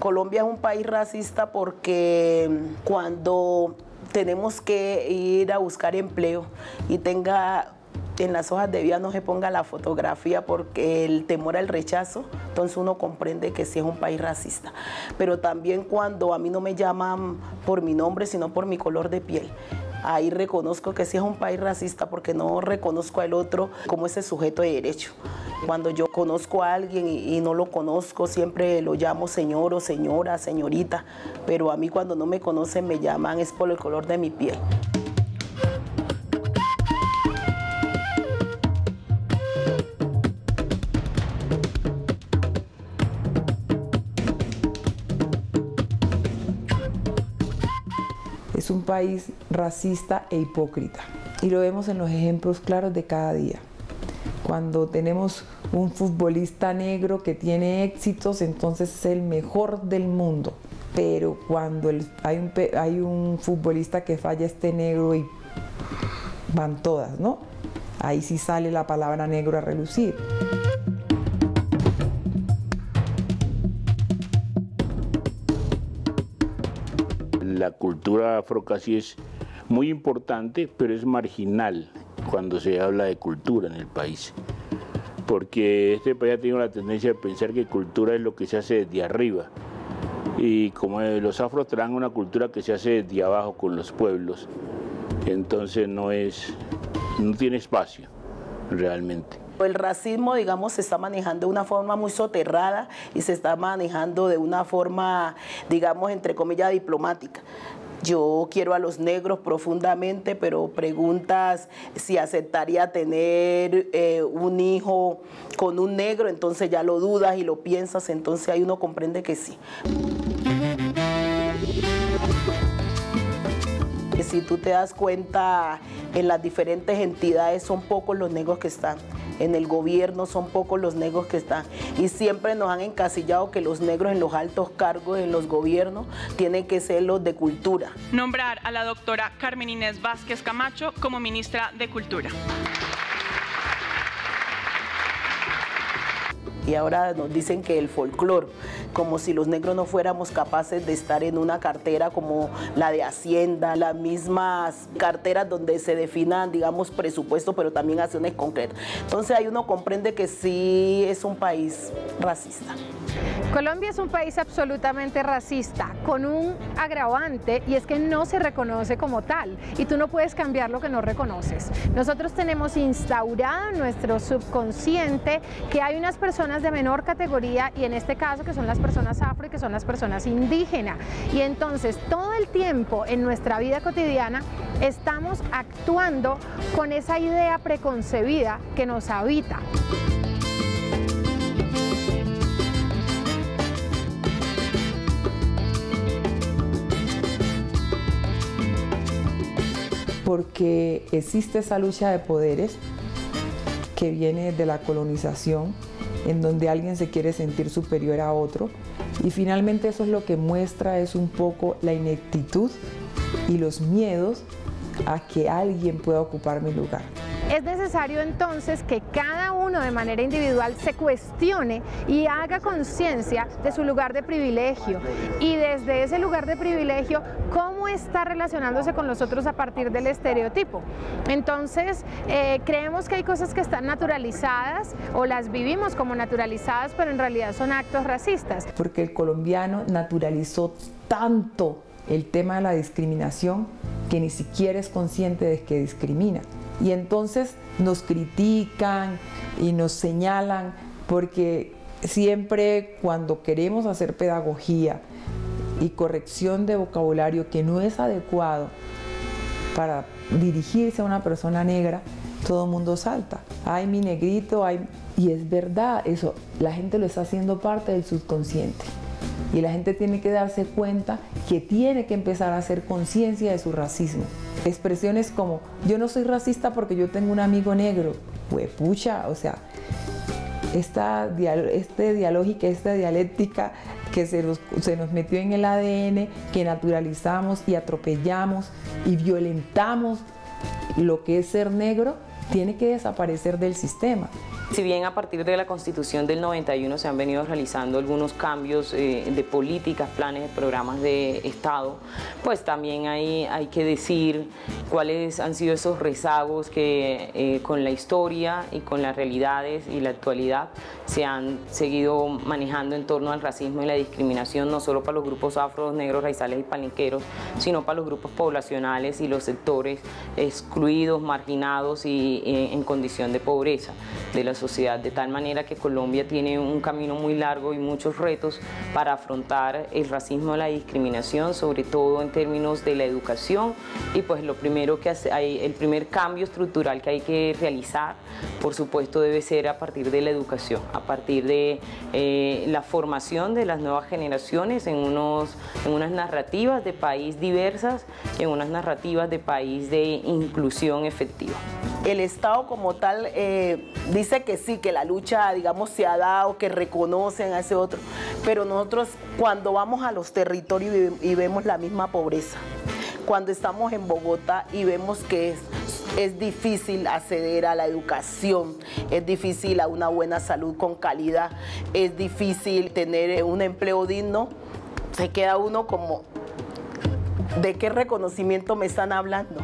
Colombia es un país racista porque cuando tenemos que ir a buscar empleo y tenga en las hojas de vida no se ponga la fotografía porque el temor al rechazo, entonces uno comprende que sí es un país racista. Pero también cuando a mí no me llaman por mi nombre, sino por mi color de piel, ahí reconozco que sí es un país racista porque no reconozco al otro como ese sujeto de derecho. Cuando yo conozco a alguien y no lo conozco, siempre lo llamo señor o señora, señorita, pero a mí cuando no me conocen me llaman es por el color de mi piel. Es un país racista e hipócrita y lo vemos en los ejemplos claros de cada día. Cuando tenemos un futbolista negro que tiene éxitos, entonces es el mejor del mundo. Pero cuando hay un futbolista que falla negro y van todas, ¿no? Ahí sí sale la palabra negro a relucir. La cultura afro casi es muy importante, pero es marginal cuando se habla de cultura en el país. Porque este país ha tenido la tendencia de pensar que cultura es lo que se hace desde arriba. Y como los afros traen una cultura que se hace desde abajo con los pueblos, entonces no tiene espacio realmente. El racismo, digamos, se está manejando de una forma muy soterrada y se está manejando de una forma, digamos, entre comillas, diplomática. Yo quiero a los negros profundamente, pero preguntas si aceptaría tener un hijo con un negro, entonces ya lo dudas y lo piensas, entonces ahí uno comprende que sí. Si tú te das cuenta, en las diferentes entidades son pocos los negros que están. En el gobierno son pocos los negros que están. Y siempre nos han encasillado que los negros en los altos cargos en los gobiernos tienen que ser los de cultura. Nombrar a la doctora Carmen Inés Vázquez Camacho como ministra de Cultura. Y ahora nos dicen que el folclore, como si los negros no fuéramos capaces de estar en una cartera como la de Hacienda, las mismas carteras donde se definan, digamos, presupuestos, pero también acciones concretas. Entonces ahí uno comprende que sí es un país racista. Colombia es un país absolutamente racista, con un agravante, y es que no se reconoce como tal, y tú no puedes cambiar lo que no reconoces. Nosotros tenemos instaurado en nuestro subconsciente que hay unas personas de menor categoría, y en este caso que son las personas afro y que son las personas indígenas, y entonces todo el tiempo en nuestra vida cotidiana estamos actuando con esa idea preconcebida que nos habita. Porque existe esa lucha de poderes que viene de la colonización, en donde alguien se quiere sentir superior a otro, y finalmente eso es lo que muestra es un poco la ineptitud y los miedos a que alguien pueda ocupar mi lugar. Es necesario entonces que cada uno de manera individual se cuestione y haga conciencia de su lugar de privilegio, y desde ese lugar de privilegio cómo está relacionándose con los otros a partir del estereotipo. Entonces creemos que hay cosas que están naturalizadas o las vivimos como naturalizadas, pero en realidad son actos racistas. Porque el colombiano naturalizó tanto el tema de la discriminación que ni siquiera es consciente de que discrimina. Y entonces nos critican y nos señalan porque siempre cuando queremos hacer pedagogía y corrección de vocabulario que no es adecuado para dirigirse a una persona negra, todo el mundo salta. Ay, mi negrito, ay. Y es verdad, eso, la gente lo está haciendo parte del subconsciente. Y la gente tiene que darse cuenta que tiene que empezar a hacer conciencia de su racismo. Expresiones como, yo no soy racista porque yo tengo un amigo negro. Huepucha, o sea, esta dialéctica que se nos metió en el ADN, que naturalizamos y atropellamos y violentamos lo que es ser negro, tiene que desaparecer del sistema. Si bien a partir de la Constitución del 91 se han venido realizando algunos cambios de políticas, planes, programas de Estado, pues también hay que decir cuáles han sido esos rezagos que con la historia y con las realidades y la actualidad se han seguido manejando en torno al racismo y la discriminación, no solo para los grupos afros, negros, raizales y palenqueros, sino para los grupos poblacionales y los sectores excluidos, marginados y en condición de pobreza de la sociedad, de tal manera que Colombia tiene un camino muy largo y muchos retos para afrontar el racismo y la discriminación, sobre todo en términos de la educación, y pues lo primero que el primer cambio estructural que hay que realizar, por supuesto, debe ser a partir de la educación, a partir de la formación de las nuevas generaciones en unas narrativas de país diversas, en unas narrativas de país de inclusión efectiva. El Estado como tal dice que sí, que la lucha, digamos, se ha dado, que reconocen a ese otro, pero nosotros cuando vamos a los territorios y vemos la misma pobreza, cuando estamos en Bogotá y vemos que es difícil acceder a la educación, es difícil a una buena salud con calidad, es difícil tener un empleo digno, se queda uno como, ¿de qué reconocimiento me están hablando?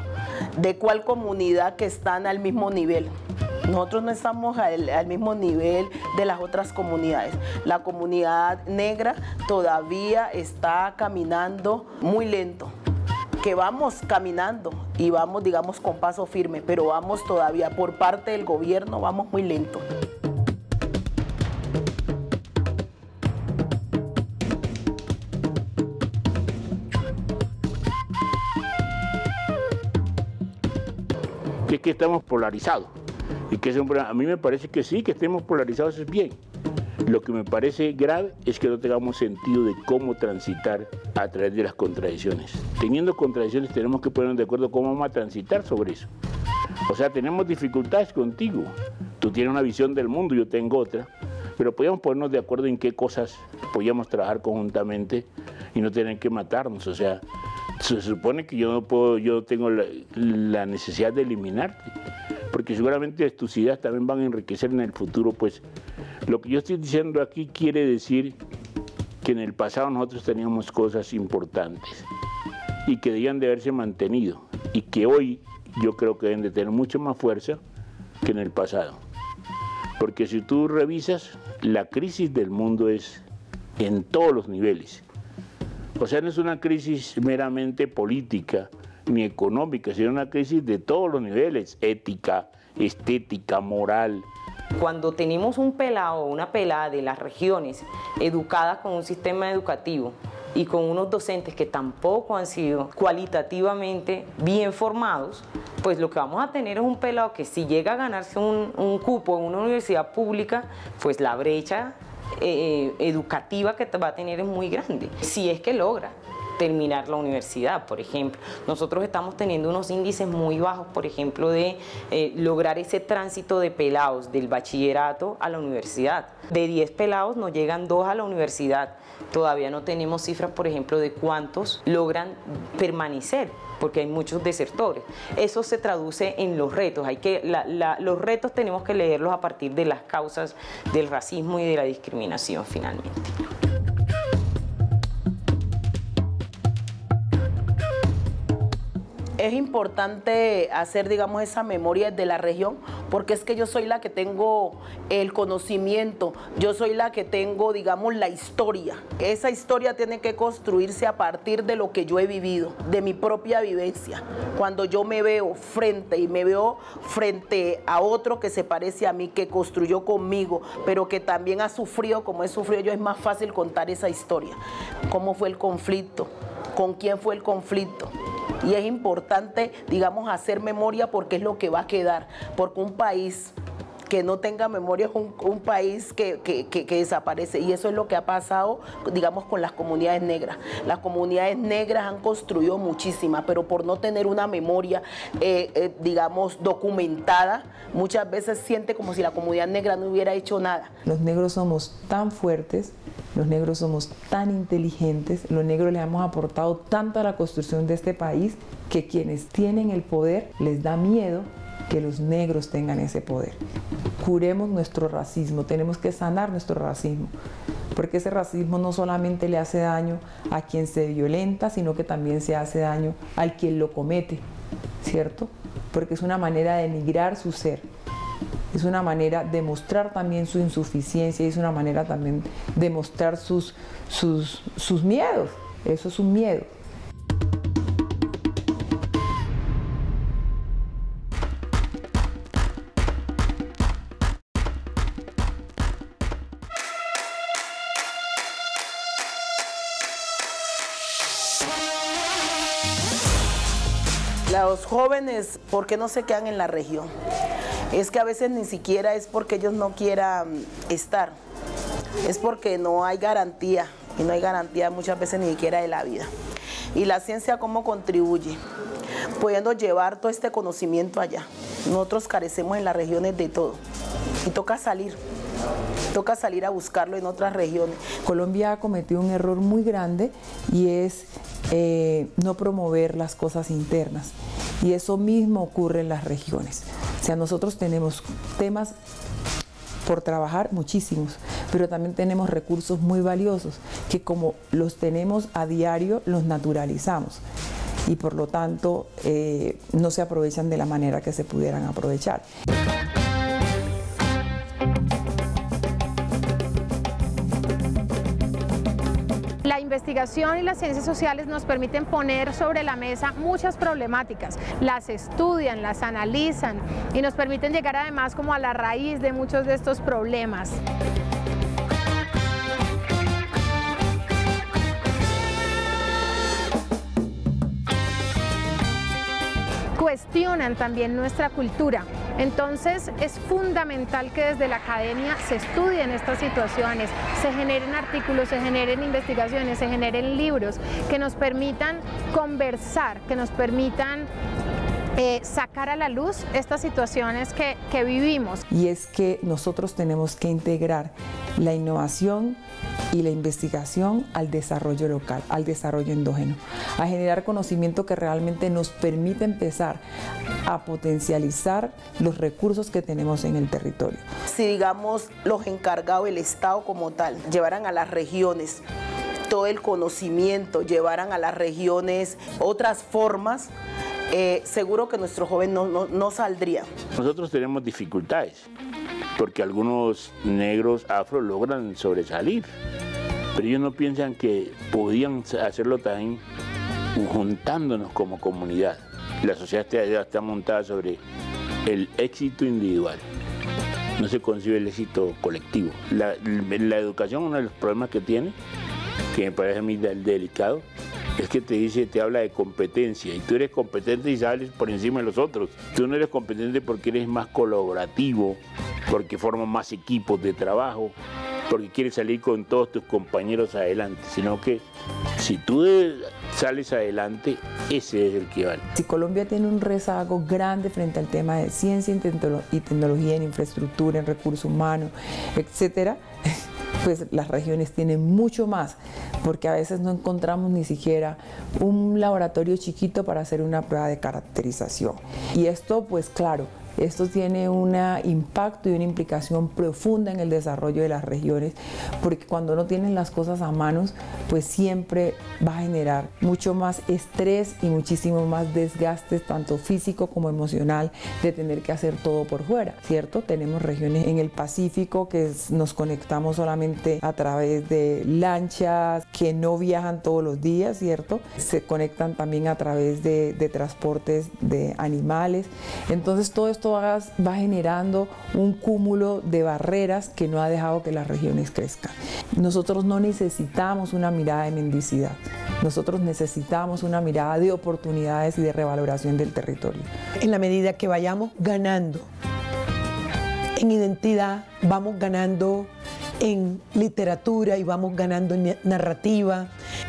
¿De cuál comunidad que están al mismo nivel? Nosotros no estamos al mismo nivel de las otras comunidades. La comunidad negra todavía está caminando muy lento, que vamos caminando y vamos, digamos, con paso firme, pero vamos todavía por parte del gobierno, vamos muy lento. Es que estamos polarizados y que a mí me parece que sí, que estemos polarizados es bien. Lo que me parece grave es que no tengamos sentido de cómo transitar a través de las contradicciones. Teniendo contradicciones tenemos que ponernos de acuerdo cómo vamos a transitar sobre eso. O sea, tenemos dificultades contigo. Tú tienes una visión del mundo, yo tengo otra, pero podíamos ponernos de acuerdo en qué cosas podíamos trabajar conjuntamente y no tener que matarnos. O sea, se supone que yo tengo la necesidad de eliminarte, porque seguramente tus ideas también van a enriquecer en el futuro. Pues lo que yo estoy diciendo aquí quiere decir que en el pasado nosotros teníamos cosas importantes y que debían de haberse mantenido y que hoy yo creo que deben de tener mucho más fuerza que en el pasado. Porque si tú revisas, la crisis del mundo es en todos los niveles. O sea, no es una crisis meramente política ni económica, sino una crisis de todos los niveles, ética, estética, moral. Cuando tenemos un pelado o una pelada de las regiones educada con un sistema educativo y con unos docentes que tampoco han sido cualitativamente bien formados, pues lo que vamos a tener es un pelado que si llega a ganarse un cupo en una universidad pública, pues la brecha educativa que va a tener es muy grande, si es que logra terminar la universidad, por ejemplo. Nosotros estamos teniendo unos índices muy bajos, por ejemplo, de lograr ese tránsito de pelados del bachillerato a la universidad. De 10 pelados nos llegan 2 a la universidad. Todavía no tenemos cifras, por ejemplo, de cuántos logran permanecer, porque hay muchos desertores. Eso se traduce en los retos. Los retos tenemos que leerlos a partir de las causas del racismo y de la discriminación, finalmente. Es importante hacer, digamos, esa memoria de la región, porque es que yo soy la que tengo el conocimiento, yo soy la que tengo, digamos, la historia. Esa historia tiene que construirse a partir de lo que yo he vivido, de mi propia vivencia. Cuando yo me veo frente a otro que se parece a mí, que construyó conmigo, pero que también ha sufrido como he sufrido yo, es más fácil contar esa historia. ¿Cómo fue el conflicto? ¿Con quién fue el conflicto? Y es importante, digamos, hacer memoria porque es lo que va a quedar. Porque un país que no tenga memoria es un país que desaparece. Y eso es lo que ha pasado, digamos, con las comunidades negras. Las comunidades negras han construido muchísimas, pero por no tener una memoria, digamos, documentada, muchas veces siente como si la comunidad negra no hubiera hecho nada. Los negros somos tan fuertes, los negros somos tan inteligentes, los negros le hemos aportado tanto a la construcción de este país que quienes tienen el poder les da miedo que los negros tengan ese poder. Curemos nuestro racismo, tenemos que sanar nuestro racismo, porque ese racismo no solamente le hace daño a quien se violenta, sino que también se hace daño al quien lo comete, ¿cierto? Porque es una manera de denigrar su ser, es una manera de mostrar también su insuficiencia y es una manera también de mostrar sus miedos. Eso es un miedo. Los jóvenes, ¿por qué no se quedan en la región? Es que a veces ni siquiera es porque ellos no quieran estar, es porque no hay garantía, y no hay garantía muchas veces ni siquiera de la vida. ¿Y la ciencia cómo contribuye? Pudiendo llevar todo este conocimiento allá. Nosotros carecemos en las regiones de todo y toca salir a buscarlo en otras regiones. Colombia ha cometido un error muy grande y es no promover las cosas internas, y eso mismo ocurre en las regiones. O sea, nosotros tenemos temas por trabajar muchísimos, pero también tenemos recursos muy valiosos que, como los tenemos a diario, los naturalizamos y por lo tanto no se aprovechan de la manera que se pudieran aprovechar. La investigación y las ciencias sociales nos permiten poner sobre la mesa muchas problemáticas, las estudian, las analizan y nos permiten llegar además como a la raíz de muchos de estos problemas. Cuestionan también nuestra cultura. Entonces es fundamental que desde la academia se estudien estas situaciones, se generen artículos, se generen investigaciones, se generen libros que nos permitan conversar, que nos permitan sacar a la luz estas situaciones que vivimos. Y es que nosotros tenemos que integrar la innovación y la investigación al desarrollo local, al desarrollo endógeno, a generar conocimiento que realmente nos permite empezar a potencializar los recursos que tenemos en el territorio. Si, digamos, los encargados, el Estado como tal, llevaran a las regiones todo el conocimiento, llevaran a las regiones otras formas, seguro que nuestro joven no saldría. Nosotros tenemos dificultades, porque algunos negros afro logran sobresalir, pero ellos no piensan que podían hacerlo también juntándonos como comunidad. La sociedad está montada sobre el éxito individual, no se concibe el éxito colectivo. La educación, uno de los problemas que tiene, que me parece a mí delicado, es que te habla de competencia, y tú eres competente y sales por encima de los otros. Tú no eres competente porque eres más colaborativo, porque formas más equipos de trabajo, porque quieres salir con todos tus compañeros adelante, sino que si tú sales adelante, ese es el que vale. Si Colombia tiene un rezago grande frente al tema de ciencia y tecnología, en infraestructura, en recursos humanos, etcétera, pues las regiones tienen mucho más, porque a veces no encontramos ni siquiera un laboratorio chiquito para hacer una prueba de caracterización. Y esto, pues claro, esto tiene un impacto y una implicación profunda en el desarrollo de las regiones, porque cuando no tienen las cosas a manos, pues siempre va a generar mucho más estrés y muchísimo más desgastes, tanto físico como emocional, de tener que hacer todo por fuera, ¿cierto? Tenemos regiones en el Pacífico que nos conectamos solamente a través de lanchas que no viajan todos los días, ¿cierto? Se conectan también a través de transportes de animales. Entonces todo esto va generando un cúmulo de barreras que no ha dejado que las regiones crezcan. Nosotros no necesitamos una mirada de mendicidad, nosotros necesitamos una mirada de oportunidades y de revaloración del territorio. En la medida que vayamos ganando en identidad, vamos ganando en literatura y vamos ganando en narrativa.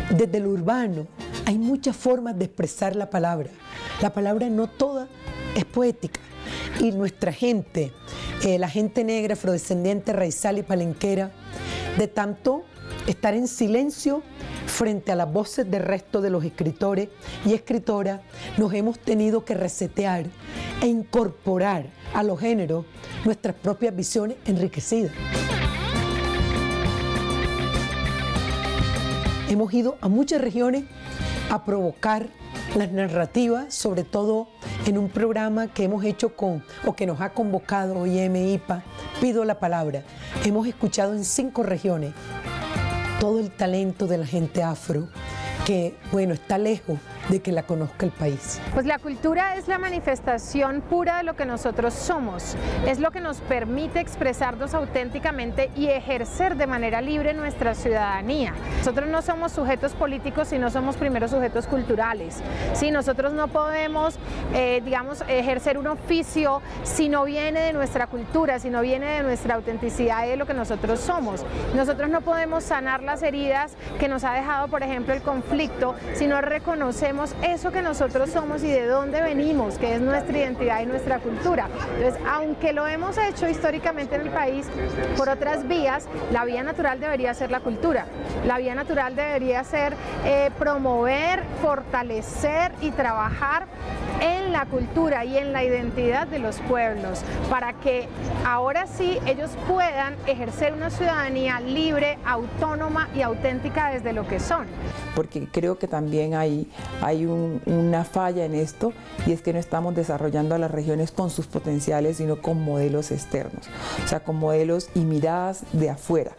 Desde lo urbano hay muchas formas de expresar la palabra. La palabra no toda es poética. Y nuestra gente, la gente negra, afrodescendiente, raizal y palenquera, de tanto estar en silencio frente a las voces del resto de los escritores y escritoras, nos hemos tenido que resetear e incorporar a los géneros nuestras propias visiones enriquecidas. Hemos ido a muchas regiones a provocar las narrativas, sobre todo en un programa que hemos hecho que nos ha convocado OIM IPA, Pido la Palabra. Hemos escuchado en 5 regiones todo el talento de la gente afro, que, bueno, está lejos de que la conozca el país. Pues la cultura es la manifestación pura de lo que nosotros somos, es lo que nos permite expresarnos auténticamente y ejercer de manera libre nuestra ciudadanía. Nosotros no somos sujetos políticos si no somos primero sujetos culturales. ¿Sí? Nosotros no podemos, digamos, ejercer un oficio si no viene de nuestra cultura, si no viene de nuestra autenticidad y de lo que nosotros somos. Nosotros no podemos sanar las heridas que nos ha dejado, por ejemplo, el conflicto, si no reconocemos eso que nosotros somos y de dónde venimos, que es nuestra identidad y nuestra cultura. Entonces, aunque lo hemos hecho históricamente en el país por otras vías, la vía natural debería ser la cultura. La vía natural debería ser promover, fortalecer y trabajar en la cultura y en la identidad de los pueblos, para que ahora sí ellos puedan ejercer una ciudadanía libre, autónoma y auténtica desde lo que son. Porque creo que también hay una falla en esto, y es que no estamos desarrollando a las regiones con sus potenciales, sino con modelos externos, o sea, con modelos y miradas de afuera.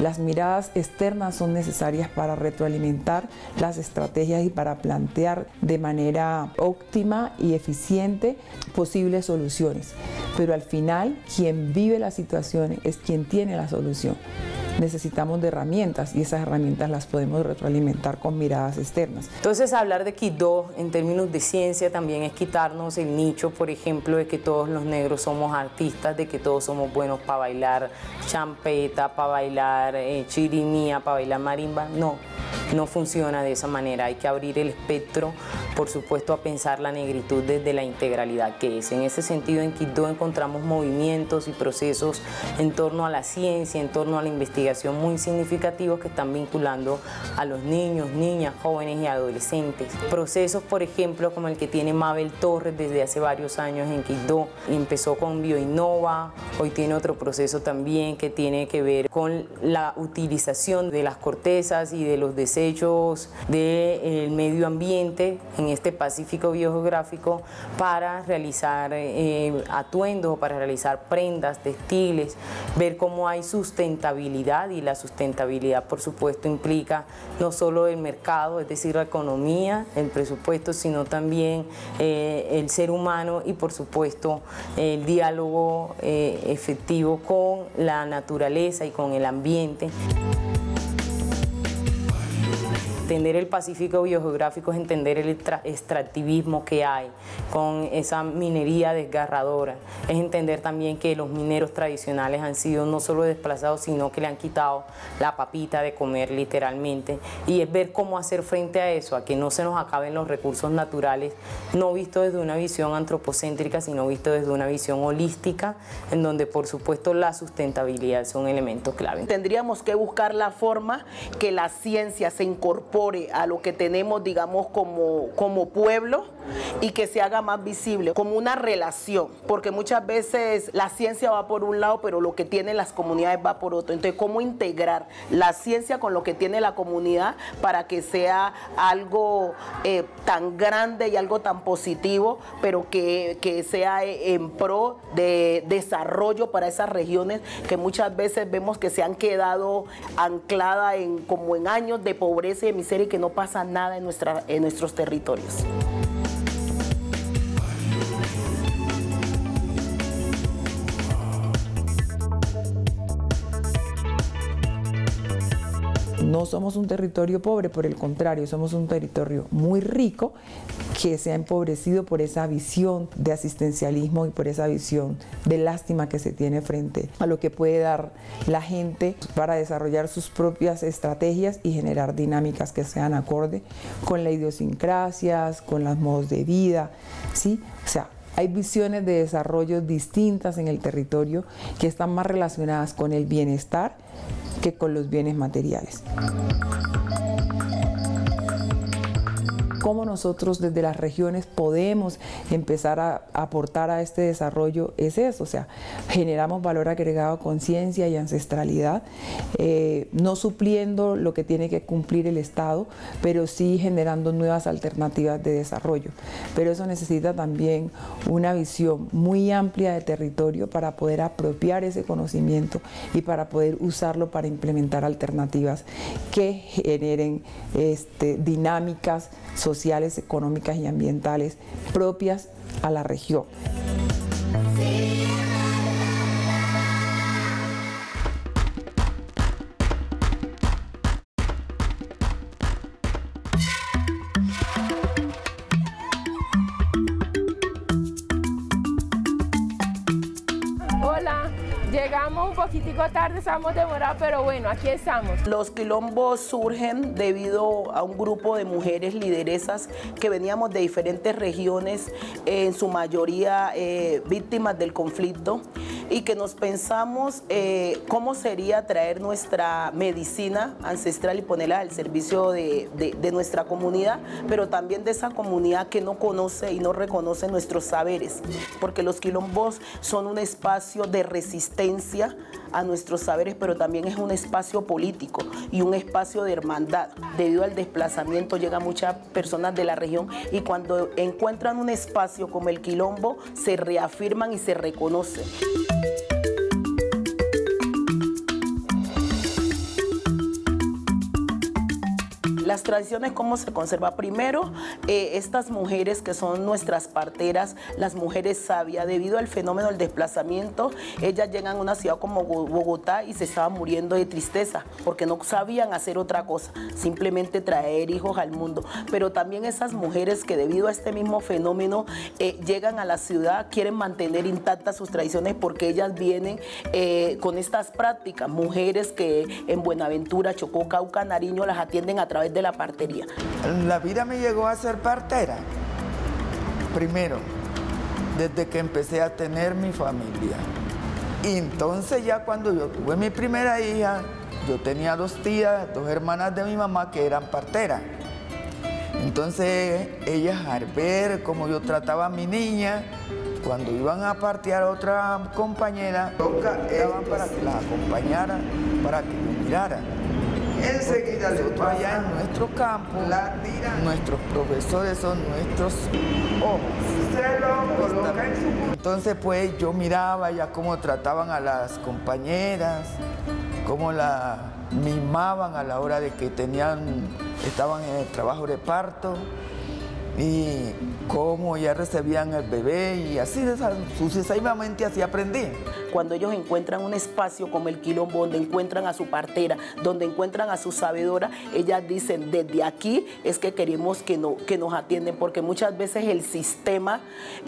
Las miradas externas son necesarias para retroalimentar las estrategias y para plantear de manera óptima y eficiente posibles soluciones, pero al final quien vive la situación es quien tiene la solución. Necesitamos de herramientas, y esas herramientas las podemos retroalimentar con miradas externas. Entonces, hablar de Quibdó en términos de ciencia también es quitarnos el nicho, por ejemplo, de que todos los negros somos artistas, de que todos somos buenos para bailar champeta, para bailar chirimía, para bailar marimba. No funciona de esa manera. Hay que abrir el espectro, por supuesto, a pensar la negritud desde la integralidad que es. En ese sentido, en Quibdó encontramos movimientos y procesos en torno a la ciencia, en torno a la investigación muy significativos que están vinculando a los niños, niñas, jóvenes y adolescentes. Procesos, por ejemplo, como el que tiene Mabel Torres desde hace varios años en Quibdó. Empezó con Bioinnova, hoy tiene otro proceso también que tiene que ver con la utilización de las cortezas y de los desechos del medio ambiente en este Pacífico biogeográfico para realizar atuendos, para realizar prendas, textiles, ver cómo hay sustentabilidad, y la sustentabilidad, por supuesto, implica no solo el mercado, es decir, la economía, el presupuesto, sino también el ser humano y, por supuesto, el diálogo efectivo con la naturaleza y con el ambiente. Entender el Pacífico biogeográfico es entender el extractivismo que hay con esa minería desgarradora. Es entender también que los mineros tradicionales han sido no solo desplazados, sino que le han quitado la papita de comer literalmente. Y es ver cómo hacer frente a eso, a que no se nos acaben los recursos naturales, no visto desde una visión antropocéntrica, sino visto desde una visión holística, en donde por supuesto la sustentabilidad son elementos clave. Tendríamos que buscar la forma que la ciencia se incorpore a lo que tenemos, digamos, como pueblo, y que se haga más visible, como una relación, porque muchas veces la ciencia va por un lado, pero lo que tienen las comunidades va por otro. Entonces, ¿cómo integrar la ciencia con lo que tiene la comunidad para que sea algo tan grande y algo tan positivo, pero que sea en pro de desarrollo para esas regiones que muchas veces vemos que se han quedado ancladas como en años de pobreza y de miseria, y que no pasa nada en nuestros territorios? No somos un territorio pobre, por el contrario, somos un territorio muy rico que se ha empobrecido por esa visión de asistencialismo y por esa visión de lástima que se tiene frente a lo que puede dar la gente para desarrollar sus propias estrategias y generar dinámicas que sean acorde con la idiosincrasia, con los modos de vida, ¿sí? O sea, hay visiones de desarrollo distintas en el territorio que están más relacionadas con el bienestar que con los bienes materiales. cómo nosotros desde las regiones podemos empezar a aportar a este desarrollo es eso, o sea, generamos valor agregado, conciencia y ancestralidad, no supliendo lo que tiene que cumplir el Estado, pero sí generando nuevas alternativas de desarrollo. Pero eso necesita también una visión muy amplia de territorio para poder apropiar ese conocimiento y para poder usarlo para implementar alternativas que generen dinámicas sociales, económicas y ambientales propias a la región. Llegamos un poquitico tarde, estamos demorados, pero bueno, aquí estamos. Los quilombos surgen debido a un grupo de mujeres lideresas que veníamos de diferentes regiones, en su mayoría víctimas del conflicto, y que nos pensamos cómo sería traer nuestra medicina ancestral y ponerla al servicio de nuestra comunidad, pero también de esa comunidad que no conoce y no reconoce nuestros saberes, porque los quilombos son un espacio de resistencia a nuestros saberes, pero también es un espacio político y un espacio de hermandad. Debido al desplazamiento llegan muchas personas de la región y cuando encuentran un espacio como el quilombo se reafirman y se reconocen. Las tradiciones, ¿cómo se conserva? Primero, estas mujeres que son nuestras parteras, las mujeres sabias, debido al fenómeno del desplazamiento, ellas llegan a una ciudad como Bogotá y se estaban muriendo de tristeza porque no sabían hacer otra cosa, simplemente traer hijos al mundo. Pero también esas mujeres que debido a este mismo fenómeno llegan a la ciudad, quieren mantener intactas sus tradiciones porque ellas vienen con estas prácticas. Mujeres que en Buenaventura, Chocó, Cauca, Nariño las atienden a través de la partería. La vida me llegó a ser partera. Primero, desde que empecé a tener mi familia. Y entonces ya cuando yo tuve mi primera hija, yo tenía 2 tías, 2 hermanas de mi mamá que eran parteras. Entonces ellas al ver cómo yo trataba a mi niña, cuando iban a partear a otra compañera, daban para que las acompañara, para que yo mirara. Enseguida nosotros allá en nuestro campo, nuestros profesores son nuestros ojos. Entonces pues yo miraba ya cómo trataban a las compañeras, cómo la mimaban a la hora de que estaban en el trabajo de parto y cómo ya recibían el bebé y así sucesivamente así aprendí. Cuando ellos encuentran un espacio como el quilombo, donde encuentran a su partera, donde encuentran a su sabedora, ellas dicen, desde aquí es que queremos que nos atienden, porque muchas veces el sistema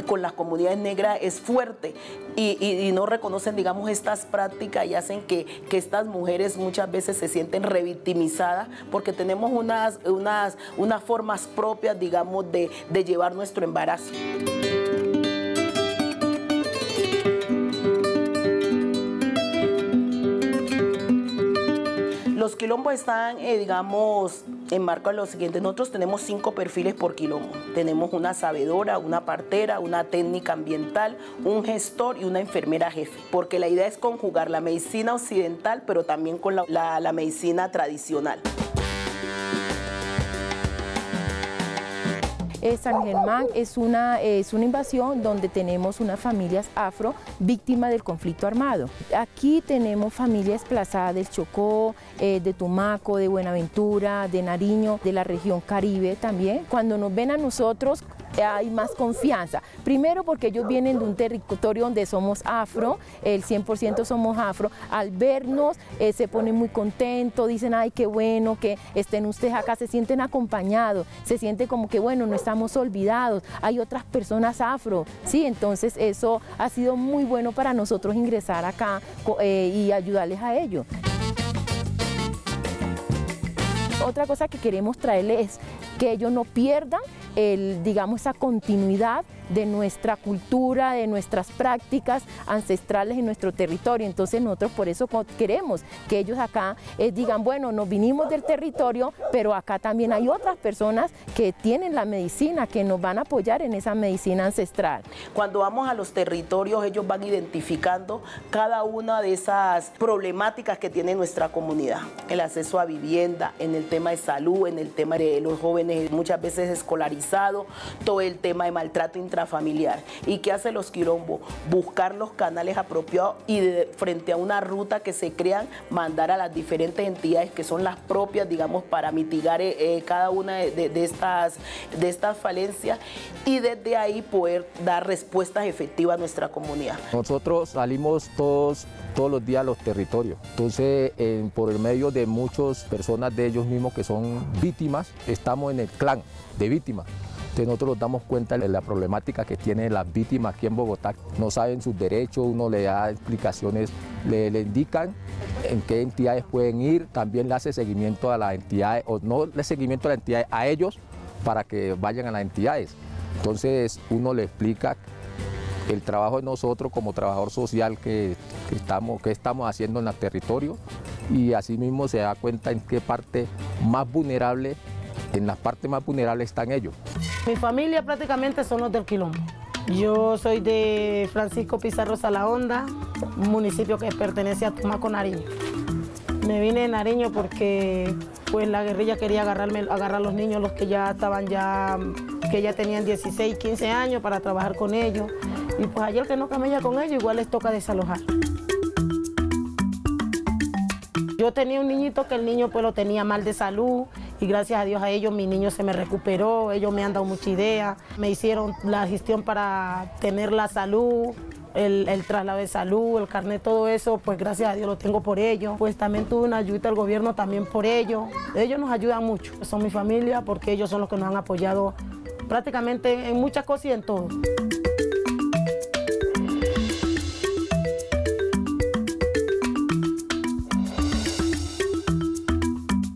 con las comunidades negras es fuerte y no reconocen, digamos, estas prácticas y hacen que estas mujeres muchas veces se sienten revictimizadas porque tenemos unas formas propias, digamos, de llevar nuestro embarazo. Los quilombos están, digamos, enmarcados en lo siguiente. Nosotros tenemos 5 perfiles por quilombo. Tenemos una sabedora, una partera, una técnica ambiental, un gestor y una enfermera jefe. Porque la idea es conjugar la medicina occidental, pero también con la medicina tradicional. San Germán es una invasión donde tenemos unas familias afro víctimas del conflicto armado. Aquí tenemos familias desplazadas del Chocó, de Tumaco, de Buenaventura, de Nariño, de la región Caribe también. Cuando nos ven a nosotros hay más confianza. Primero porque ellos vienen de un territorio donde somos afro, el 100% somos afro. Al vernos se ponen muy contentos, dicen, ay, qué bueno que estén ustedes acá, se sienten acompañados, se siente como que, bueno, no estamos olvidados, hay otras personas afro, ¿sí? Entonces eso ha sido muy bueno para nosotros ingresar acá y ayudarles a ellos. Otra cosa que queremos traerles es que ellos no pierdan digamos, esa continuidad de nuestra cultura, de nuestras prácticas ancestrales en nuestro territorio. Entonces nosotros por eso queremos que ellos acá digan, bueno, nos vinimos del territorio, pero acá también hay otras personas que tienen la medicina, que nos van a apoyar en esa medicina ancestral. Cuando vamos a los territorios, ellos van identificando cada una de esas problemáticas que tiene nuestra comunidad. El acceso a vivienda, en el tema de salud, en el tema de los jóvenes muchas veces escolarizados, todo el tema de maltrato intrafamiliar. ¿Y qué hacen los quilombos? Buscar los canales apropiados y frente a una ruta que se crean, mandar a las diferentes entidades que son las propias, digamos, para mitigar cada una de estas falencias y desde ahí poder dar respuestas efectivas a nuestra comunidad. Nosotros salimos todos los días a los territorios, entonces por el medio de muchas personas de ellos mismos que son víctimas, estamos en el clan de víctimas. Entonces nosotros nos damos cuenta de la problemática que tienen las víctimas aquí en Bogotá. No saben sus derechos, uno le da explicaciones, le indican en qué entidades pueden ir, también le hace seguimiento a las entidades, o no le seguimiento a las entidades, a ellos para que vayan a las entidades. Entonces uno le explica el trabajo de nosotros como trabajador social que estamos haciendo en el territorio y así mismo se da cuenta en qué parte más vulnerable, en las partes más vulnerables están ellos. Mi familia prácticamente son los del Quilombo. Yo soy de Francisco Pizarro Salahonda, un municipio que pertenece a Tumaco, Nariño. Me vine de Nariño porque pues la guerrilla quería agarrar a los niños, los que ya tenían 16, 15 años para trabajar con ellos. Y pues ayer que no camella con ellos, igual les toca desalojar. Yo tenía un niñito que el niño pues lo tenía mal de salud y gracias a Dios a ellos mi niño se me recuperó, ellos me han dado mucha idea, me hicieron la gestión para tener la salud, el traslado de salud, el carnet, todo eso, pues gracias a Dios lo tengo por ellos. Pues también tuve una ayuda del gobierno también por ellos. Ellos nos ayudan mucho, son mi familia porque ellos son los que nos han apoyado prácticamente en muchas cosas y en todo.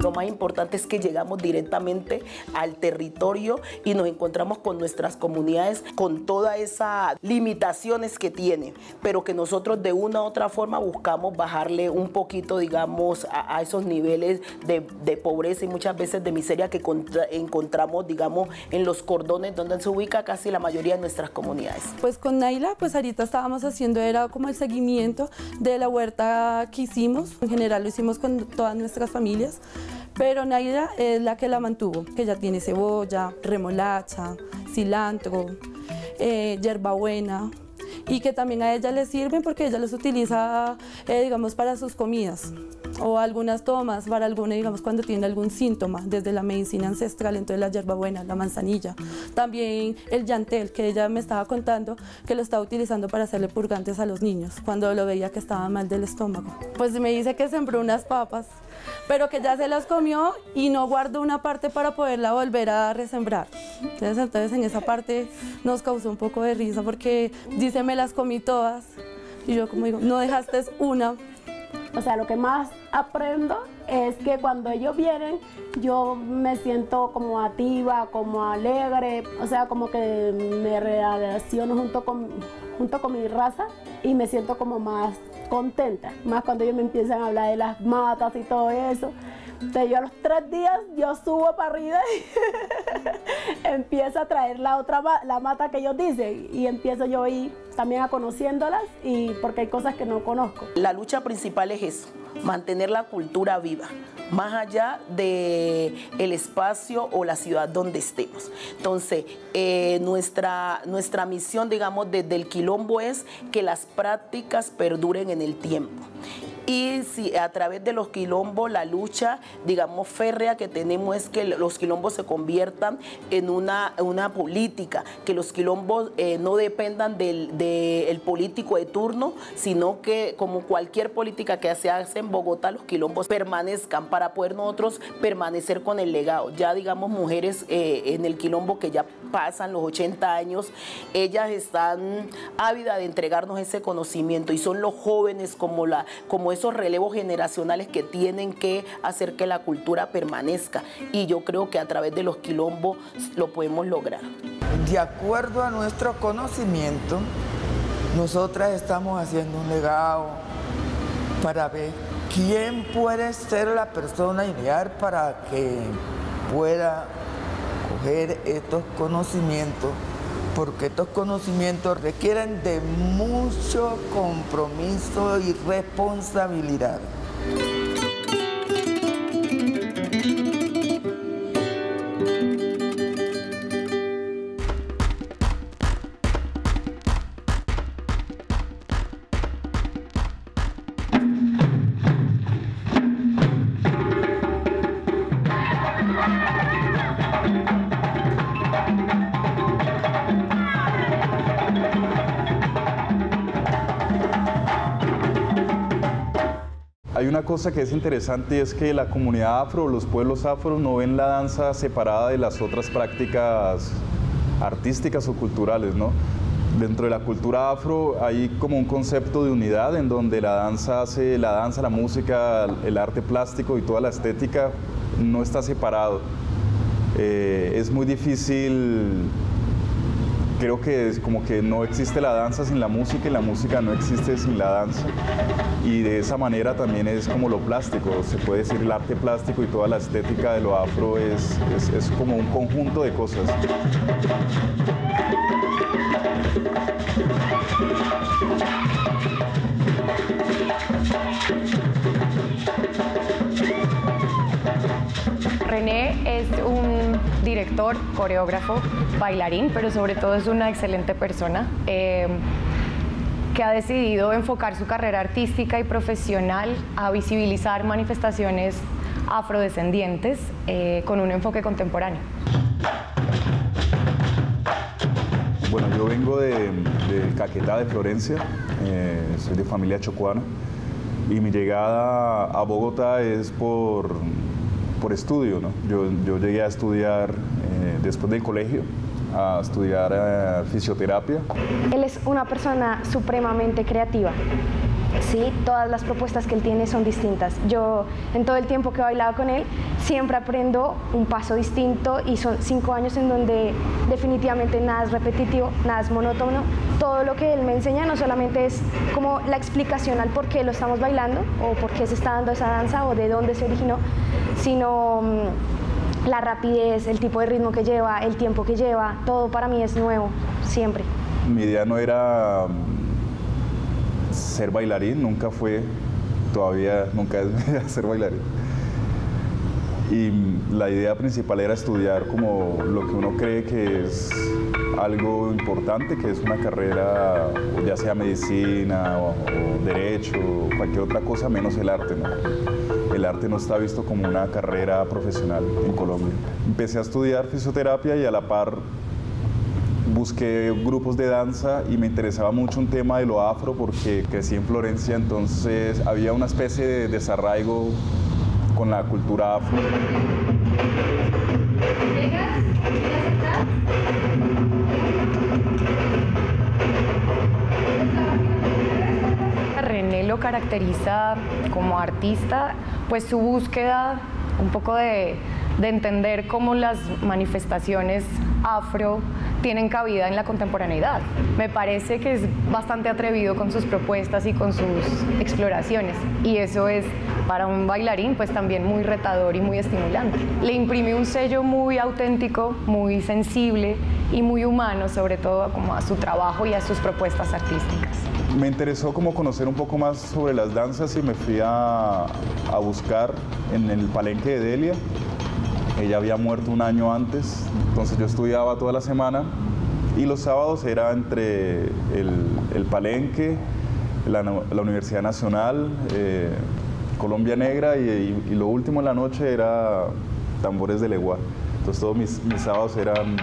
Lo más importante es que llegamos directamente al territorio y nos encontramos con nuestras comunidades con todas esas limitaciones que tienen, pero que nosotros de una u otra forma buscamos bajarle un poquito, digamos, a esos niveles de pobreza y muchas veces de miseria que encontramos, digamos, en los cordones donde se ubica casi la mayoría de nuestras comunidades. Pues con Naila, pues ahorita estábamos haciendo, era como el seguimiento de la huerta que hicimos, en general lo hicimos con todas nuestras familias, pero Naila es la que la mantuvo, que ya tiene cebolla, remolacha, cilantro, hierbabuena, y que también a ella le sirven porque ella los utiliza, digamos, para sus comidas o algunas tomas para alguna, digamos, cuando tiene algún síntoma, desde la medicina ancestral, entonces la hierbabuena, la manzanilla, también el llantel, que ella me estaba contando que lo estaba utilizando para hacerle purgantes a los niños cuando lo veía que estaba mal del estómago. Pues me dice que sembró unas papas, pero que ya se las comió y no guardó una parte para poderla volver a resembrar. Entonces en esa parte nos causó un poco de risa porque dice, me las comí todas, y yo como digo, no dejaste una. O sea, lo que más aprendo es que cuando ellos vienen, yo me siento como activa, como alegre, o sea, como que me relaciono junto con mi raza y me siento como más contenta, más cuando ellos me empiezan a hablar de las matas y todo eso. Entonces yo a los 3 días yo subo para arriba y empiezo a traer la mata que ellos dicen y empiezo yo ahí también a conociéndolas y porque hay cosas que no conozco. La lucha principal es eso, mantener la cultura viva, más allá del espacio o la ciudad donde estemos. Entonces, nuestra misión, digamos, desde el Quilombo es que las prácticas perduren en el tiempo. Y si a través de los quilombos, la lucha, digamos, férrea que tenemos es que los quilombos se conviertan en una política, que los quilombos no dependan del político de turno, sino que como cualquier política que se hace en Bogotá, los quilombos permanezcan para poder nosotros permanecer con el legado. Ya, digamos, mujeres en el quilombo que ya pasan los 80 años, ellas están ávidas de entregarnos ese conocimiento y son los jóvenes como esos relevos generacionales que tienen que hacer que la cultura permanezca. Y yo creo que a través de los quilombos lo podemos lograr. De acuerdo a nuestro conocimiento, nosotras estamos haciendo un legado para ver quién puede ser la persona ideal para que pueda coger estos conocimientos, porque estos conocimientos requieren de mucho compromiso y responsabilidad. Hay una cosa que es interesante y es que la comunidad afro, los pueblos afro, no ven la danza separada de las otras prácticas artísticas o culturales, ¿no? Dentro de la cultura afro hay como un concepto de unidad en donde la danza, la música, el arte plástico y toda la estética no está separado. Es muy difícil, creo que es como que no existe la danza sin la música y la música no existe sin la danza. Y de esa manera también es como lo plástico, se puede decir el arte plástico y toda la estética de lo afro es como un conjunto de cosas. René es un director, coreógrafo, bailarín, pero sobre todo es una excelente persona que ha decidido enfocar su carrera artística y profesional a visibilizar manifestaciones afrodescendientes con un enfoque contemporáneo. Bueno, yo vengo de Caquetá, de Florencia, soy de familia chocuana y mi llegada a Bogotá es por estudio, ¿no? Yo llegué a estudiar después del colegio, a estudiar fisioterapia. Él es una persona supremamente creativa, ¿sí? Todas las propuestas que él tiene son distintas. Yo, en todo el tiempo que he bailado con él, siempre aprendo un paso distinto y son 5 años en donde definitivamente nada es repetitivo, nada es monótono. Todo lo que él me enseña no solamente es como la explicación al por qué lo estamos bailando o por qué se está dando esa danza o de dónde se originó, sino la rapidez, el tipo de ritmo que lleva, el tiempo que lleva, todo para mí es nuevo, siempre. Mi idea no era ser bailarín, nunca fue, todavía nunca es mi idea ser bailarín. Y la idea principal era estudiar como lo que uno cree que es algo importante, que es una carrera, ya sea medicina o derecho o cualquier otra cosa, menos el arte, ¿no? El arte no está visto como una carrera profesional en Colombia. Empecé a estudiar fisioterapia y a la par busqué grupos de danza y me interesaba mucho un tema de lo afro porque crecí en Florencia, entonces había una especie de desarraigo con la cultura afro. René lo caracteriza como artista, pues su búsqueda un poco de entender cómo las manifestaciones afro tienen cabida en la contemporaneidad. Me parece que es bastante atrevido con sus propuestas y con sus exploraciones y eso es para un bailarín pues también muy retador y muy estimulante. Le imprime un sello muy auténtico, muy sensible y muy humano, sobre todo como a su trabajo y a sus propuestas artísticas. Me interesó como conocer un poco más sobre las danzas y me fui a buscar en el Palenque de Delia. Ella había muerto un año antes, entonces yo estudiaba toda la semana y los sábados era entre el Palenque, la Universidad Nacional, Colombia Negra y lo último en la noche era Tambores de Leguá. Entonces todos mis sábados eran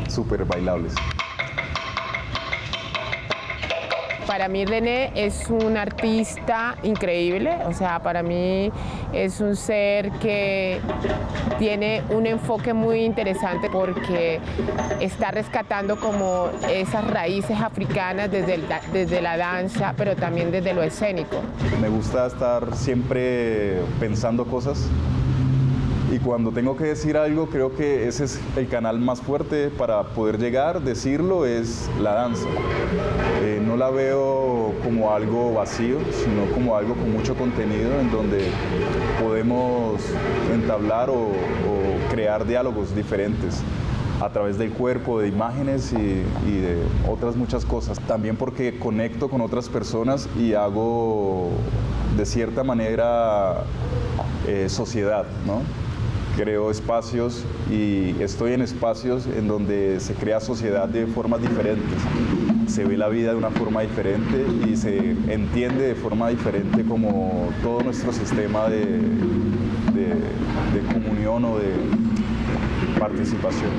súper bailables. Para mí René es un artista increíble, o sea, para mí es un ser que tiene un enfoque muy interesante porque está rescatando como esas raíces africanas desde la danza, pero también desde lo escénico. Me gusta estar siempre pensando cosas. Y cuando tengo que decir algo, creo que ese es el canal más fuerte para poder llegar, decirlo, es la danza. No la veo como algo vacío, sino como algo con mucho contenido en donde podemos entablar o crear diálogos diferentes a través del cuerpo, de imágenes y de otras muchas cosas. También porque conecto con otras personas y hago de cierta manera sociedad, ¿no? Creo espacios y estoy en espacios en donde se crea sociedad de formas diferentes. Se ve la vida de una forma diferente y se entiende de forma diferente como todo nuestro sistema de comunión o de participación.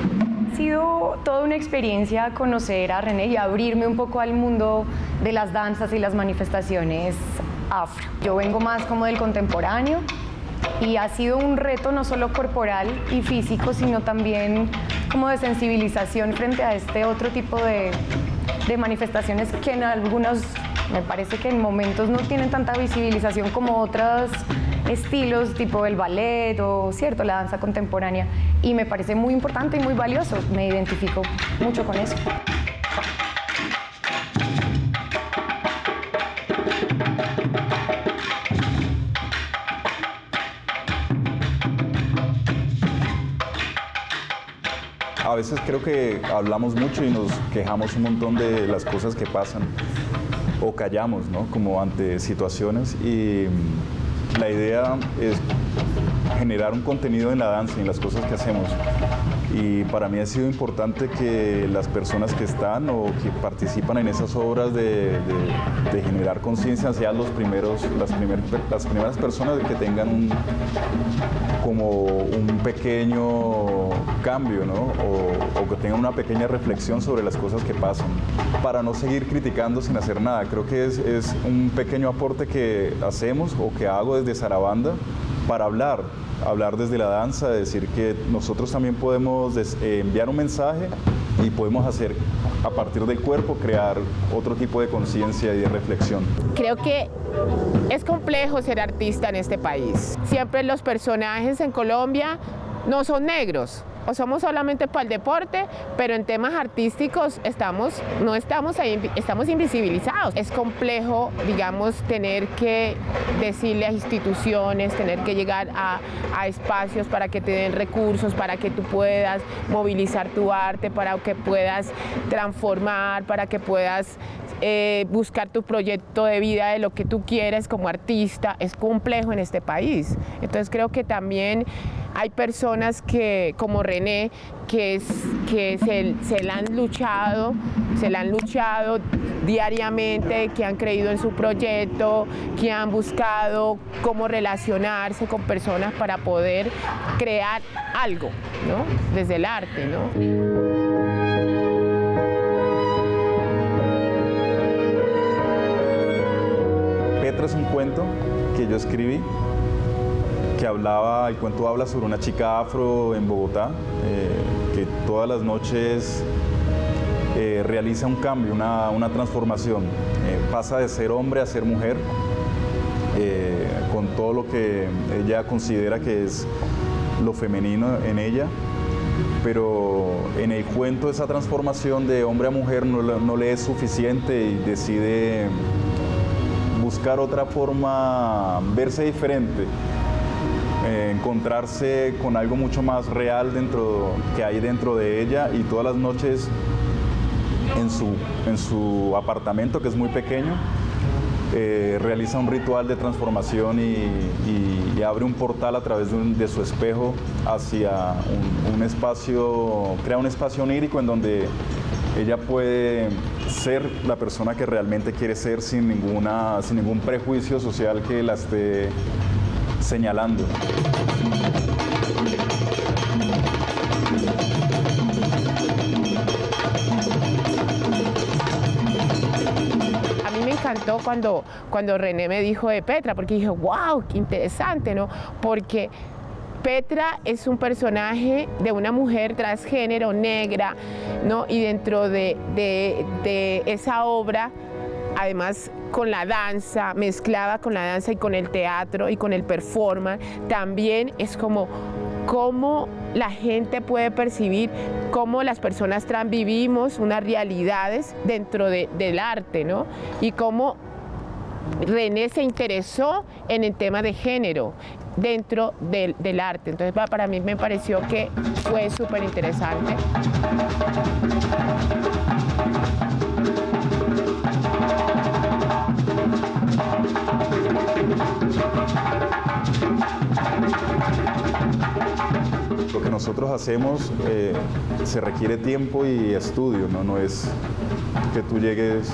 Ha sido toda una experiencia conocer a René y abrirme un poco al mundo de las danzas y las manifestaciones afro. Yo vengo más como del contemporáneo y ha sido un reto no solo corporal y físico, sino también como de sensibilización frente a este otro tipo de manifestaciones que en algunos, me parece que en momentos no tienen tanta visibilización como otros estilos tipo el ballet o cierto, la danza contemporánea, y me parece muy importante y muy valioso, me identifico mucho con eso. A veces creo que hablamos mucho y nos quejamos un montón de las cosas que pasan o callamos, ¿no? Como ante situaciones, y la idea es generar un contenido en la danza y en las cosas que hacemos. Y para mí ha sido importante que las personas que están o que participan en esas obras de generar conciencia sean las primeras personas que tengan como un pequeño cambio, ¿no? O que tengan una pequeña reflexión sobre las cosas que pasan, para no seguir criticando sin hacer nada. Creo que es un pequeño aporte que hacemos o que hago desde Sarabanda para hablar desde la danza, decir que nosotros también podemos enviar un mensaje y podemos hacer, a partir del cuerpo, crear otro tipo de conciencia y de reflexión. Creo que es complejo ser artista en este país. Siempre los personajes en Colombia no son negros, o somos solamente para el deporte, pero en temas artísticos no estamos ahí, estamos invisibilizados. Es complejo, digamos, tener que decirle a instituciones, tener que llegar a espacios para que te den recursos, para que tú puedas movilizar tu arte, para que puedas transformar, para que puedas buscar tu proyecto de vida de lo que tú quieres como artista. Es complejo en este país. Entonces creo que también hay personas que, como René, que se la han luchado diariamente, que han creído en su proyecto, que han buscado cómo relacionarse con personas para poder crear algo, ¿no? Desde el arte, ¿no? Petra es un cuento que yo escribí, el cuento habla sobre una chica afro en Bogotá, que todas las noches realiza un cambio, una transformación, pasa de ser hombre a ser mujer, con todo lo que ella considera que es lo femenino en ella, pero en el cuento esa transformación de hombre a mujer no le es suficiente y decide buscar otra forma, verse diferente, encontrarse con algo mucho más real que hay dentro de ella, y todas las noches en su apartamento, que es muy pequeño, realiza un ritual de transformación y abre un portal a través de su espejo hacia un espacio, crea un espacio onírico en donde ella puede ser la persona que realmente quiere ser sin ningún prejuicio social que la esté señalando. A mí encantó cuando René me dijo de Petra, porque dije, wow, qué interesante, ¿no? Porque Petra es un personaje de una mujer transgénero, negra, ¿no? Y dentro de esa obra, además con la danza, mezclada con la danza y con el teatro y con el performance, también es como cómo la gente puede percibir cómo las personas trans vivimos unas realidades dentro del arte, ¿no? Y cómo René se interesó en el tema de género dentro del arte. Entonces para mí me pareció que fue súper interesante. Lo que nosotros hacemos se requiere tiempo y estudio, ¿no? No es que tú llegues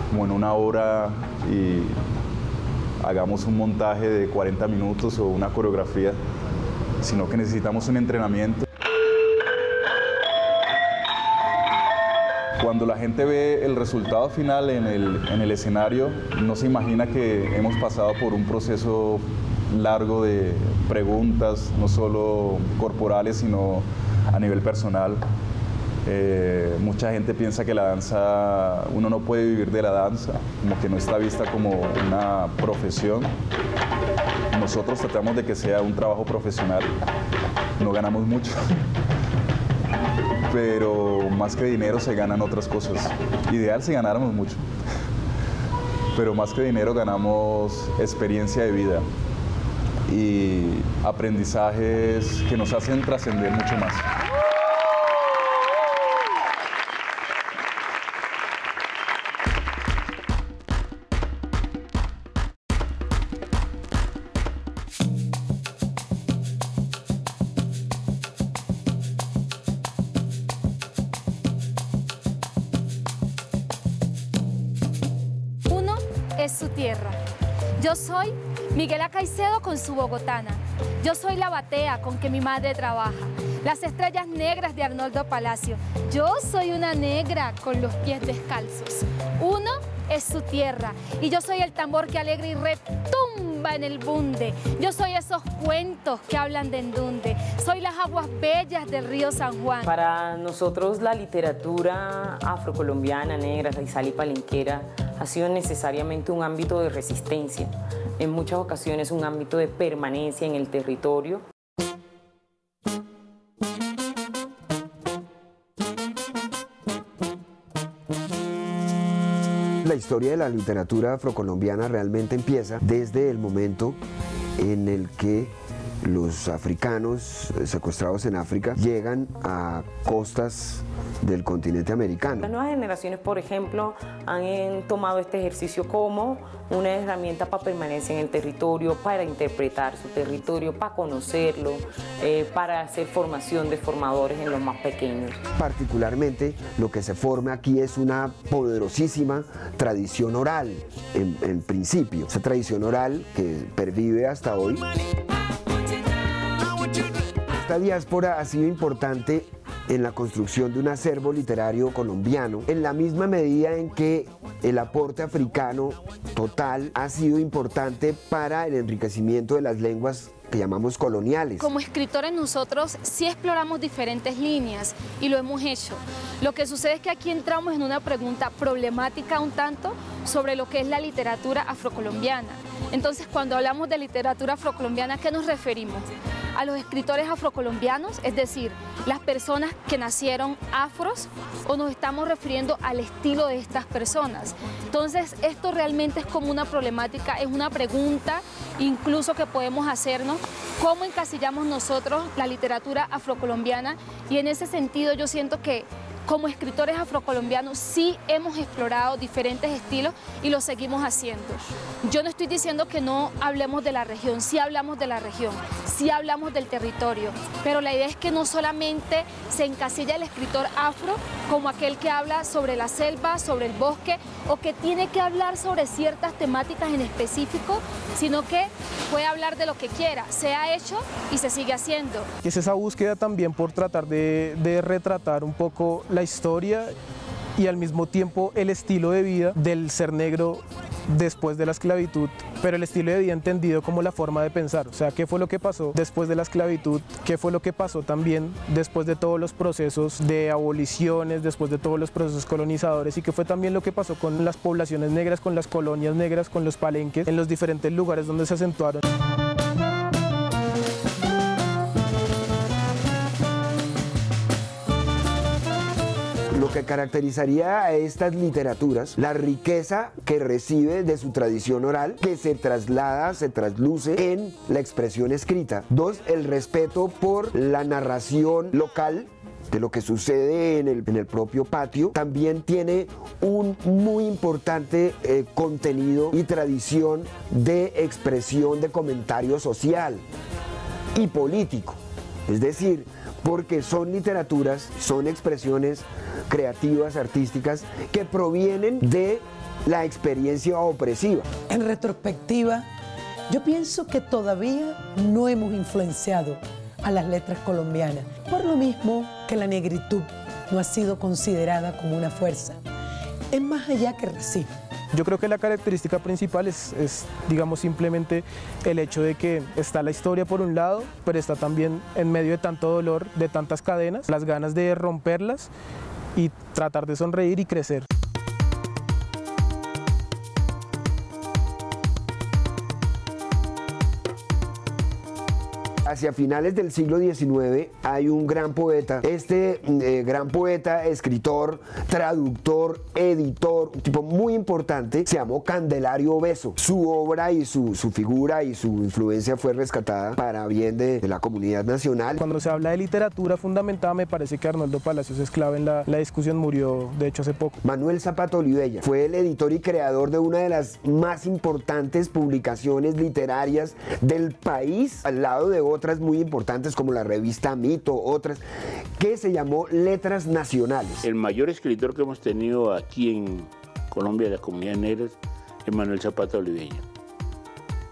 como en una hora y hagamos un montaje de 40 minutos o una coreografía, sino que necesitamos un entrenamiento. Cuando la gente ve el resultado final en el escenario, no se imagina que hemos pasado por un proceso largo de preguntas, no solo corporales, sino a nivel personal. Mucha gente piensa que la danza, uno no puede vivir de la danza, como que no está vista como una profesión. Nosotros tratamos de que sea un trabajo profesional, no ganamos mucho, pero más que dinero se ganan otras cosas. Ideal si ganáramos mucho, pero más que dinero ganamos experiencia de vida y aprendizajes que nos hacen trascender mucho más. Uno es su tierra. Yo soy Miguela Caicedo con su bogotana. Yo soy la batea con que mi madre trabaja. Las estrellas negras de Arnoldo Palacio. Yo soy una negra con los pies descalzos. Uno es su tierra y yo soy el tambor que alegra y retumba en el bunde. Yo soy esos cuentos que hablan de endunde. Soy las aguas bellas del río San Juan. Para nosotros la literatura afrocolombiana, negra, raizal y palenquera ha sido necesariamente un ámbito de resistencia, en muchas ocasiones un ámbito de permanencia en el territorio. La historia de la literatura afrocolombiana realmente empieza desde el momento en el que los africanos secuestrados en África llegan a costas del continente americano. Las nuevas generaciones, por ejemplo, han tomado este ejercicio como una herramienta para permanecer en el territorio, para interpretar su territorio, para conocerlo, para hacer formación de formadores en los más pequeños. Particularmente lo que se forma aquí es una poderosísima tradición oral, en principio. Esa tradición oral que pervive hasta hoy. Esta diáspora ha sido importante en la construcción de un acervo literario colombiano, en la misma medida en que el aporte africano total ha sido importante para el enriquecimiento de las lenguas que llamamos coloniales. Como escritores nosotros sí exploramos diferentes líneas y lo hemos hecho. Lo que sucede es que aquí entramos en una pregunta problemática un tanto sobre lo que es la literatura afrocolombiana. Entonces, cuando hablamos de literatura afrocolombiana, ¿a qué nos referimos? A los escritores afrocolombianos, es decir, las personas que nacieron afros, o nos estamos refiriendo al estilo de estas personas. Entonces, esto realmente es como una problemática, es una pregunta incluso que podemos hacernos, ¿cómo encasillamos nosotros la literatura afrocolombiana? Y en ese sentido yo siento que como escritores afrocolombianos sí hemos explorado diferentes estilos y lo seguimos haciendo. Yo no estoy diciendo que no hablemos de la región, sí hablamos de la región, sí hablamos del territorio, pero la idea es que no solamente se encasilla el escritor afro como aquel que habla sobre la selva, sobre el bosque, o que tiene que hablar sobre ciertas temáticas en específico, sino que puede hablar de lo que quiera, se ha hecho y se sigue haciendo. Es esa búsqueda también por tratar de retratar un poco la historia y al mismo tiempo el estilo de vida del ser negro después de la esclavitud, pero el estilo de vida entendido como la forma de pensar, o sea, qué fue lo que pasó después de la esclavitud, qué fue lo que pasó también después de todos los procesos de aboliciones, después de todos los procesos colonizadores, y qué fue también lo que pasó con las poblaciones negras, con las colonias negras, con los palenques, en los diferentes lugares donde se acentuaron. Lo que caracterizaría a estas literaturas, la riqueza que recibe de su tradición oral, que se traslada, se trasluce en la expresión escrita. 2, el respeto por la narración local de lo que sucede en el propio patio. También tiene un muy importante contenido y tradición de expresión de comentario social y político. Es decir, porque son literaturas, son expresiones creativas, artísticas, que provienen de la experiencia opresiva. En retrospectiva, yo pienso que todavía no hemos influenciado a las letras colombianas, por lo mismo que la negritud no ha sido considerada como una fuerza. Es más allá que racismo. Yo creo que la característica principal es, digamos, simplemente el hecho de que está la historia por un lado, pero está también en medio de tanto dolor, de tantas cadenas, las ganas de romperlas y tratar de sonreír y crecer. Hacia finales del siglo XIX hay un gran poeta, gran poeta, escritor, traductor, editor, un tipo muy importante, se llamó Candelario Beso. Su obra y su figura y su influencia fue rescatada para bien de la comunidad nacional. Cuando se habla de literatura fundamentada, me parece que Arnoldo Palacios es clave en la discusión, murió de hecho hace poco. Manuel Zapata Olivella fue el editor y creador de una de las más importantes publicaciones literarias del país, al lado de otras muy importantes como la revista Mito, otras, que se llamó Letras Nacionales. El mayor escritor que hemos tenido aquí en Colombia de la comunidad negra es Manuel Zapata Olivella.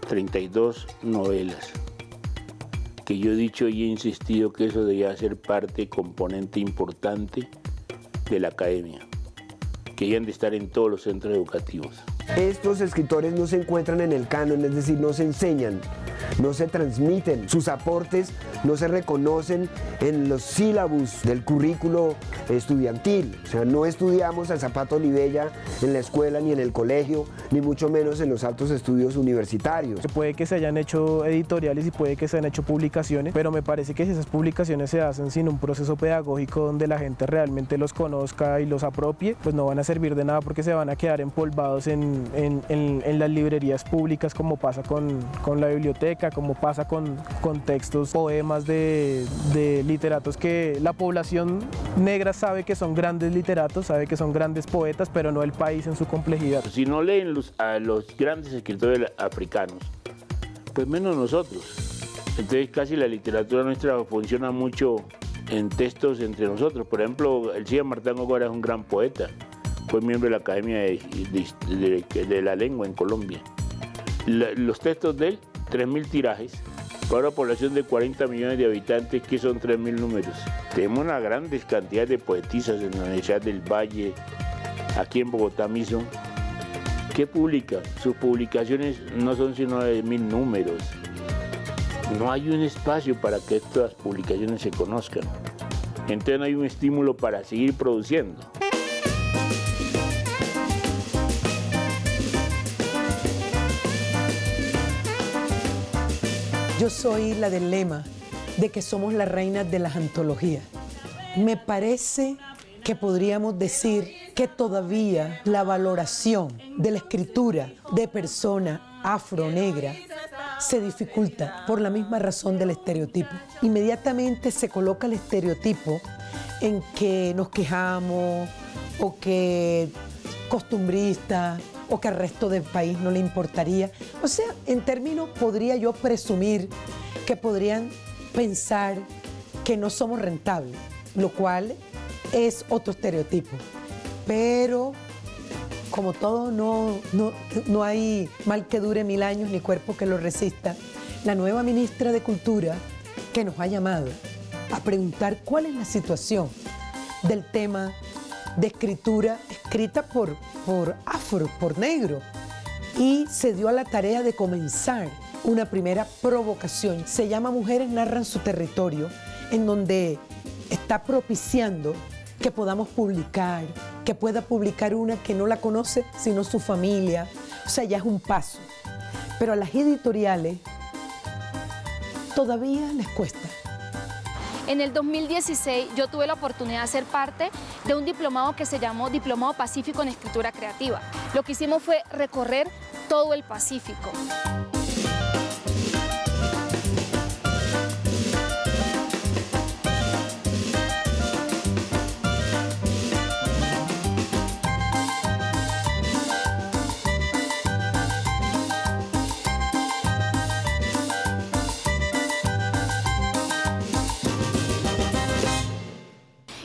32 novelas, que yo he dicho y he insistido que eso debía ser parte, componente importante de la academia, que hayan de estar en todos los centros educativos. Estos escritores no se encuentran en el canon, es decir, no se enseñan, no se transmiten, sus aportes no se reconocen en los sílabus del currículo estudiantil. O sea, no estudiamos a Zapata Olivella en la escuela ni en el colegio, ni mucho menos en los altos estudios universitarios. Puede que se hayan hecho editoriales y puede que se hayan hecho publicaciones, pero me parece que si esas publicaciones se hacen sin un proceso pedagógico donde la gente realmente los conozca y los apropie, pues no van a servir de nada porque se van a quedar empolvados en las librerías públicas, como pasa con la biblioteca, como pasa con textos, poemas de literatos que la población negra sabe que son grandes literatos, sabe que son grandes poetas, pero no el país en su complejidad. Si no leen a los grandes escritores africanos, pues menos nosotros. Entonces casi la literatura nuestra funciona mucho en textos entre nosotros. Por ejemplo, el Cía Martán Góngora es un gran poeta. Fue miembro de la Academia de la Lengua en Colombia. Los textos de él, 3.000 tirajes, para una población de 40 millones de habitantes, que son 3.000 números. Tenemos una gran cantidad de poetisas en la Universidad del Valle, aquí en Bogotá mismo. ¿Qué publican? Sus publicaciones no son sino de 1.000 números. No hay un espacio para que estas publicaciones se conozcan. Entonces no hay un estímulo para seguir produciendo. Yo soy la del lema de que somos las reinas de las antologías. Me parece que podríamos decir que todavía la valoración de la escritura de persona afro-negra se dificulta por la misma razón del estereotipo. Inmediatamente se coloca el estereotipo en que nos quejamos o que costumbrista o que al resto del país no le importaría. O sea, en términos podría yo presumir que podrían pensar que no somos rentables, lo cual es otro estereotipo. Pero como todo, no hay mal que dure 1000 años ni cuerpo que lo resista. La nueva ministra de Cultura, que nos ha llamado a preguntar cuál es la situación del tema de escritura escrita por afro, por negro, y se dio a la tarea de comenzar una primera provocación. Se llama Mujeres Narran su Territorio, en donde está propiciando que podamos publicar, que pueda publicar una que no la conoce, sino su familia. O sea, ya es un paso. Pero a las editoriales todavía les cuesta. En el 2016 yo tuve la oportunidad de ser parte de un diplomado que se llamó Diplomado Pacífico en Escritura Creativa. Lo que hicimos fue recorrer todo el Pacífico.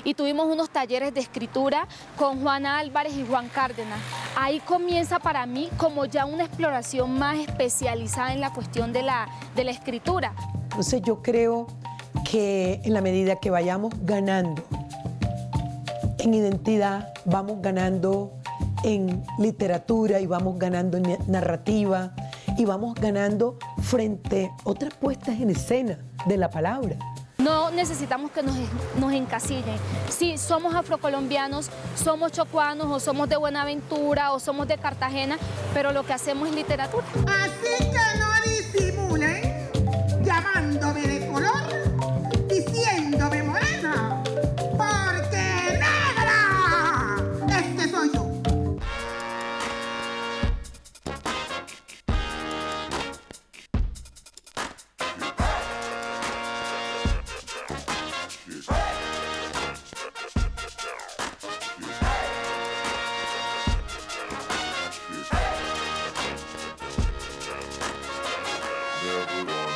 Y tuvimos unos talleres de escritura con Juana Álvarez y Juan Cárdenas. Ahí comienza para mí como ya una exploración más especializada en la cuestión de la escritura. Entonces yo creo que en la medida que vayamos ganando en identidad, vamos ganando en literatura y vamos ganando en narrativa y vamos ganando frente a otras puestas en escena de la palabra. No necesitamos que nos encasillen. Sí, somos afrocolombianos, somos chocuanos o somos de Buenaventura o somos de Cartagena, pero lo que hacemos es literatura. Así que no disimulen llamándome de color, diciéndome morena, porque negra es que soy yo. Never gonna